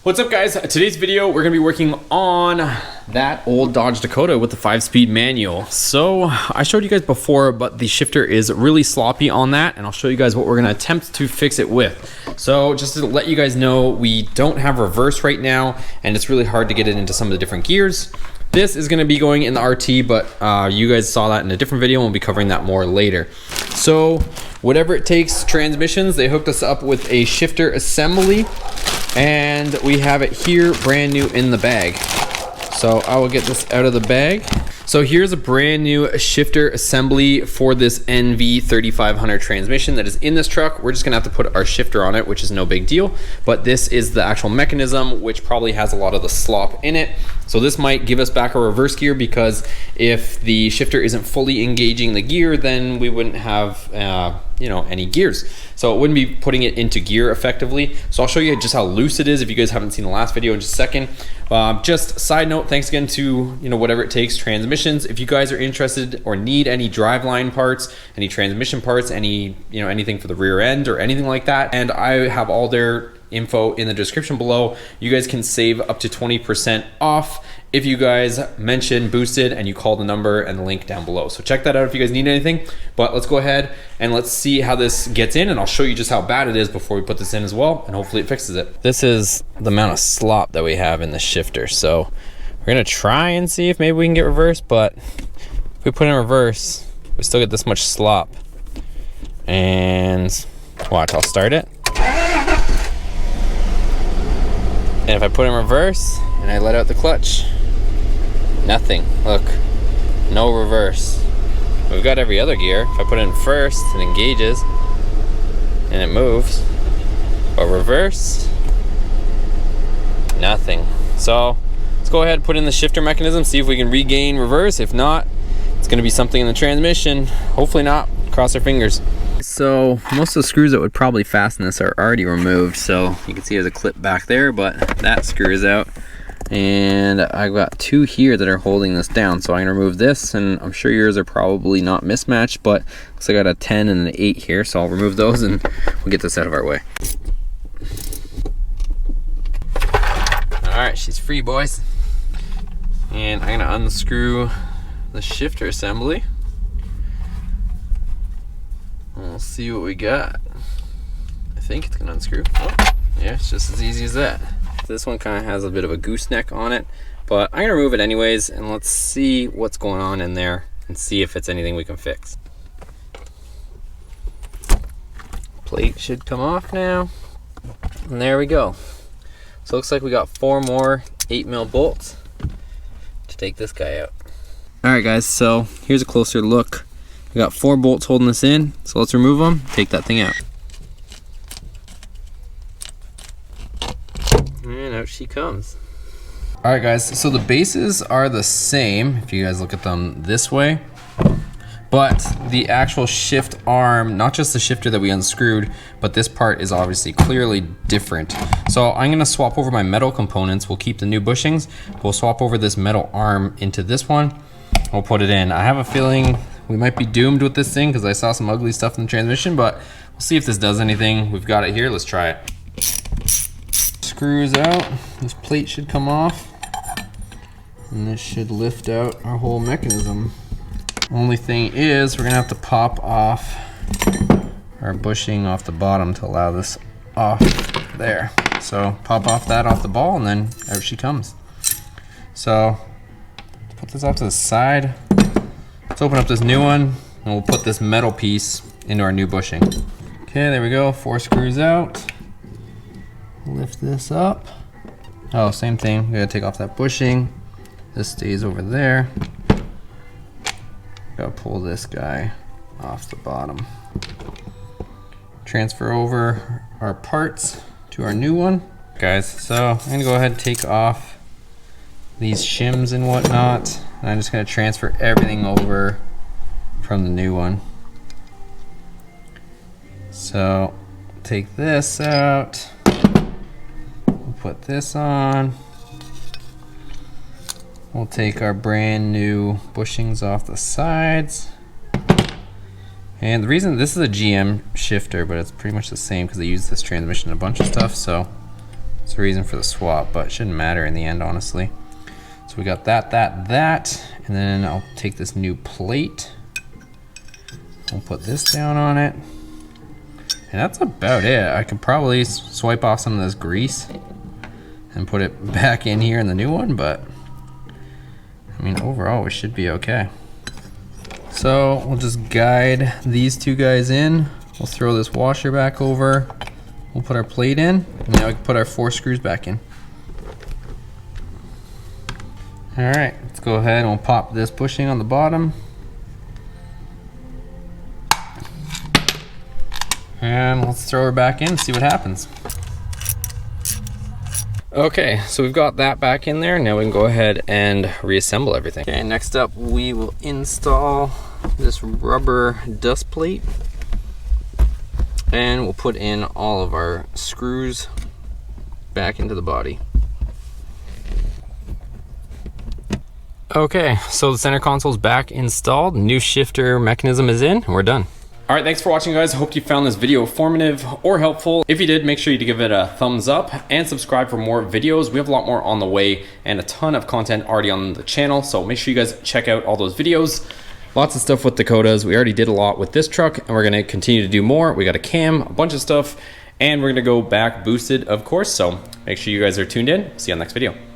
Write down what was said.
What's up guys? Today's video we're going to be working on that old Dodge Dakota with the 5-speed manual. So I showed you guys before, but the shifter is really sloppy on that, and I'll show you guys what we're going to attempt to fix it with. So just to let you guys know, we don't have reverse right now, and it's really hard to get it into some of the different gears. This is going to be going in the RT, but you guys saw that in a different video, and we'll be covering that more later. So whatever it takes transmissions, they hooked us up with a shifter assembly, and we have it here brand new in the bag. So I will get this out of the bag. So here's a brand new shifter assembly for this NV 3500 transmission that is in this truck. We're just gonna have to put our shifter on it, which is no big deal, but this is the actual mechanism, which probably has a lot of the slop in it. So this might give us back a reverse gear, because if the shifter isn't fully engaging the gear, then we wouldn't have you know, any gears. So it wouldn't be putting it into gear effectively. So I'll show you just how loose it is if you guys haven't seen the last video in just a second. Just side note, thanks again to, you know, Whatever It Takes Transmissions. If you guys are interested or need any driveline parts, any transmission parts, any, you know, anything for the rear end or anything like that, and I have all their info in the description below. You guys can save up to 20% off if you guys mention Boosted and you call the number and the link down below. So check that out if you guys need anything. But let's go ahead and let's see how this gets in, and I'll show you just how bad it is before we put this in as well, and hopefully it fixes it. This is the amount of slop that we have in the shifter. So we're gonna try and see if maybe we can get reverse, but if we put in reverse, we still get this much slop. And watch, I'll start it. And if I put in reverse and I let out the clutch, nothing. Look, no reverse. We've got every other gear. If I put it in first, it engages and it moves. But reverse, nothing. So let's go ahead and put in the shifter mechanism, see if we can regain reverse. If not, it's gonna be something in the transmission. Hopefully not, cross our fingers. So most of the screws that would probably fasten this are already removed. So you can see there's a clip back there, but that screw is out. And I've got two here that are holding this down. So I'm gonna remove this, and I'm sure yours are probably not mismatched, but looks like I got a 10 and an 8 here. So I'll remove those and we'll get this out of our way. All right, she's free, boys. And I'm gonna unscrew the shifter assembly. We'll see what we got. I think it's gonna unscrew. Oh, yeah, it's just as easy as that. This one kind of has a bit of a gooseneck on it, but I'm gonna remove it anyways, and let's see what's going on in there and see if it's anything we can fix. Plate should come off now, and there we go. So it looks like we got 4 more 8mm bolts to take this guy out. All right guys, so here's a closer look. We got 4 bolts holding this in, so let's remove them, take that thing out. And out she comes. All right guys, so the bases are the same if you guys look at them this way, but the actual shift arm, not just the shifter that we unscrewed, but this part is obviously clearly different. So I'm gonna swap over my metal components. We'll keep the new bushings, we'll swap over this metal arm into this one. We'll put it in. I have a feeling we might be doomed with this thing because I saw some ugly stuff in the transmission, but we'll see if this does anything. We've got it here, let's try it. Screws out, this plate should come off, and this should lift out our whole mechanism. Only thing is, we're gonna have to pop off our bushing off the bottom to allow this off there. So pop off that off the ball, and then out she comes. So put this off to the side. Let's open up this new one, and we'll put this metal piece into our new bushing. Okay, there we go, 4 screws out. Lift this up. Oh, same thing, we gotta take off that bushing. This stays over there. Gotta pull this guy off the bottom. Transfer over our parts to our new one. Guys, so I'm gonna go ahead and take off these shims and whatnot, and I'm just gonna transfer everything over from the new one. So take this out, we'll put this on, we'll take our brand new bushings off the sides, and the reason this is a GM shifter, but it's pretty much the same because they use this transmission in a bunch of stuff. So That's the reason for the swap, but it shouldn't matter in the end, honestly. So we got that, and then I'll take this new plate. We'll put this down on it. And that's about it. I could probably swipe off some of this grease and put it back in here in the new one, but I mean, overall, we should be okay. So we'll just guide these two guys in. We'll throw this washer back over. We'll put our plate in, and now we can put our 4 screws back in. All right, let's go ahead and we'll pop this bushing on the bottom. And let's throw her back in and see what happens. Okay, so we've got that back in there. Now we can go ahead and reassemble everything. Okay, next up we will install this rubber dust plate. And we'll put in all of our screws back into the body. Okay, so the center console's back installed. New shifter mechanism is in, and we're done. All right, thanks for watching, guys. I hope you found this video informative or helpful. If you did, make sure you give it a thumbs up and subscribe for more videos. We have a lot more on the way and a ton of content already on the channel, so make sure you guys check out all those videos. Lots of stuff with Dakotas. We already did a lot with this truck, and we're gonna continue to do more. We got a cam, a bunch of stuff, and we're gonna go back boosted, of course, so make sure you guys are tuned in. See you on the next video.